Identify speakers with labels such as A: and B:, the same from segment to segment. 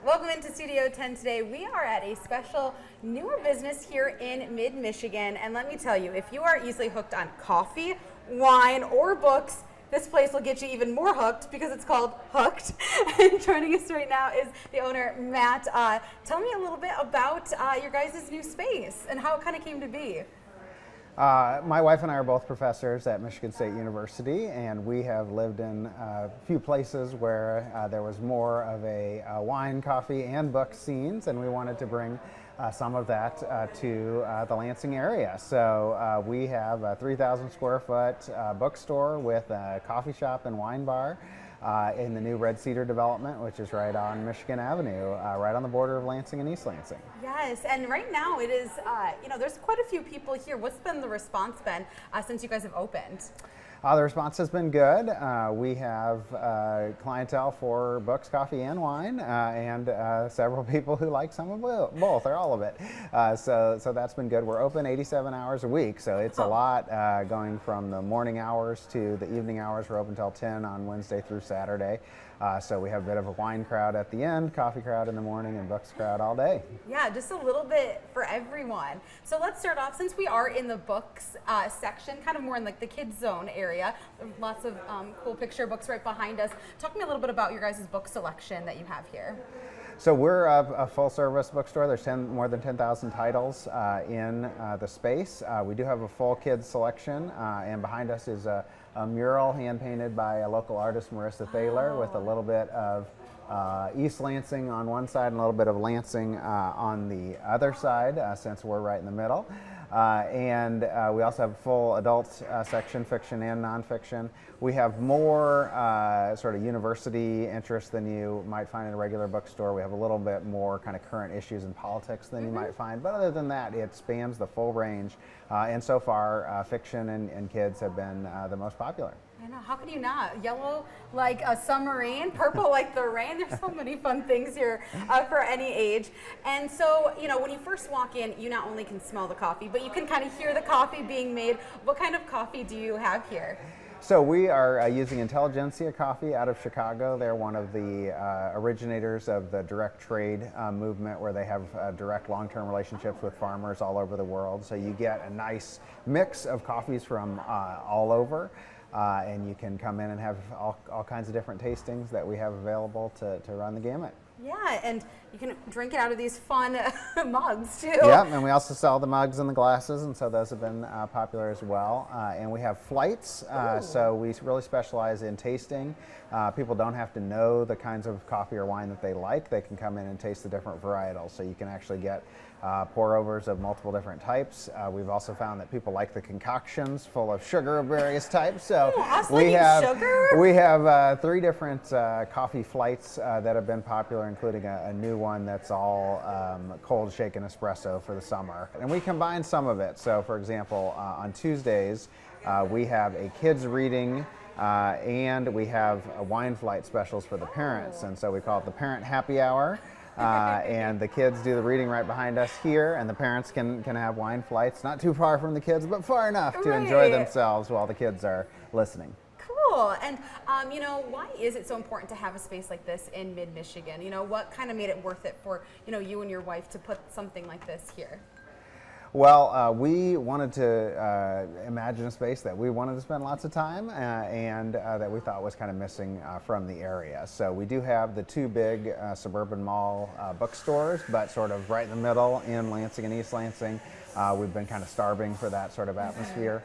A: Welcome into Studio 10 today. We are at a special newer business here in mid-Michigan, and let me tell you, if you are easily hooked on coffee, wine, or books, this place will get you even more hooked because it's called Hooked. And joining us right now is the owner, Matt. Tell me a little bit about your guys' new space and how it kind of came to be.
B: My wife and I are both professors at Michigan State University, and we have lived in a few places where there was more of a wine, coffee, and book scenes, and we wanted to bring some of that to the Lansing area. So we have a 3,000 square foot bookstore with a coffee shop and wine bar in the new Red Cedar development, which is right on Michigan Avenue, right on the border of Lansing and East Lansing.
A: Yes, and right now it is, there's quite a few people here. What's been the response been since you guys have opened?
B: The response has been good. We have clientele for books, coffee, and wine, and several people who like some of both or all of it. So that's been good. We're open 87 hours a week, so it's a lot going from the morning hours to the evening hours. We're open till 10 on Wednesday through Saturday. So we have a bit of a wine crowd at the end, coffee crowd in the morning, and books crowd all day.
A: Yeah, just a little bit for everyone. So let's start off, since we are in the books section, kind of more in like the kids zone area. Lots of cool picture books right behind us. Talk to me a little bit about your guys' book selection that you have here.
B: So we're a full-service bookstore. There's more than 10,000 titles in the space. We do have a full kids selection, and behind us is a mural hand-painted by a local artist, Marissa Thaler, with a little bit of East Lansing on one side and a little bit of Lansing on the other side, since we're right in the middle. And we also have a full adult section, fiction and nonfiction. We have more sort of university interest than you might find in a regular bookstore. We have a little bit more kind of current issues and politics than you might find. But other than that, it spans the full range. And so far, fiction and kids have been the most popular.
A: I know, how could you not? Yellow like a submarine, purple like the rain. There's so many fun things here for any age. And so, when you first walk in, you not only can smell the coffee, but you can kind of hear the coffee being made. What kind of coffee do you have here?
B: So we are using Intelligentsia coffee out of Chicago. They're one of the originators of the direct trade movement, where they have direct long-term relationships with farmers all over the world. So you get a nice mix of coffees from all over. And you can come in and have all kinds of different tastings that we have available to run the gamut.
A: Yeah, and you can drink it out of these fun mugs too.
B: Yeah, and we also sell the mugs and the glasses, and so those have been popular as well. And we have flights, so we really specialize in tasting. People don't have to know the kinds of coffee or wine that they like. They can come in and taste the different varietals, so you can actually get pour-overs of multiple different types. We've also found that people like the concoctions full of sugar of various types. So we have 3 different coffee flights that have been popular, including a new one that's all cold shaken espresso for the summer. And we combine some of it. So for example, on Tuesdays, we have a kids reading and we have a wine flight specials for the parents. And so we call it the Parent Happy Hour. And the kids do the reading right behind us here, and the parents can have wine flights, not too far from the kids, but far enough to enjoy themselves while the kids are listening.
A: Cool. And, why is it so important to have a space like this in mid-Michigan? What kind of made it worth it for, you and your wife to put something like this here?
B: Well, we wanted to imagine a space that we wanted to spend lots of time and that we thought was kind of missing from the area. So we do have the 2 big suburban mall bookstores, but sort of right in the middle in Lansing and East Lansing. We've been kind of starving for that sort of atmosphere.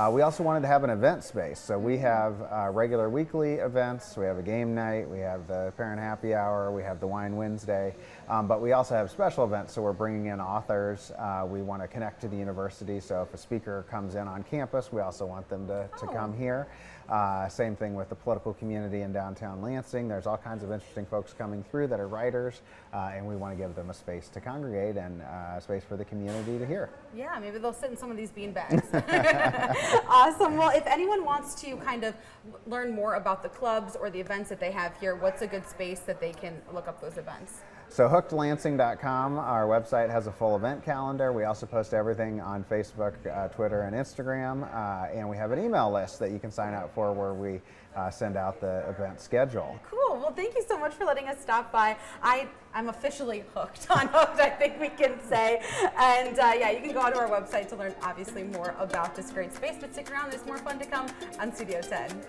B: We also wanted to have an event space, so we have regular weekly events. We have a game night, we have the Parent Happy Hour, we have the Wine Wednesday, but we also have special events, so we're bringing in authors. We want to connect to the university, so if a speaker comes in on campus, we also want them to come here. Same thing with the political community in downtown Lansing. There's all kinds of interesting folks coming through that are writers, and we want to give them a space to congregate and a space for the community to hear.
A: Yeah, maybe they'll sit in some of these bean bags. Awesome. Well, if anyone wants to kind of learn more about the clubs or the events that they have here, what's a good space that they can look up those events?
B: So hookedlansing.com, our website has a full event calendar. We also post everything on Facebook, Twitter, and Instagram. And we have an email list that you can sign up for where we send out the event schedule.
A: Cool. Well, thank you so much for letting us stop by. I'm officially hooked on Hooked, I think we can say. And yeah, you can go onto our website to learn obviously more about this great space. But stick around, there's more fun to come on Studio 10.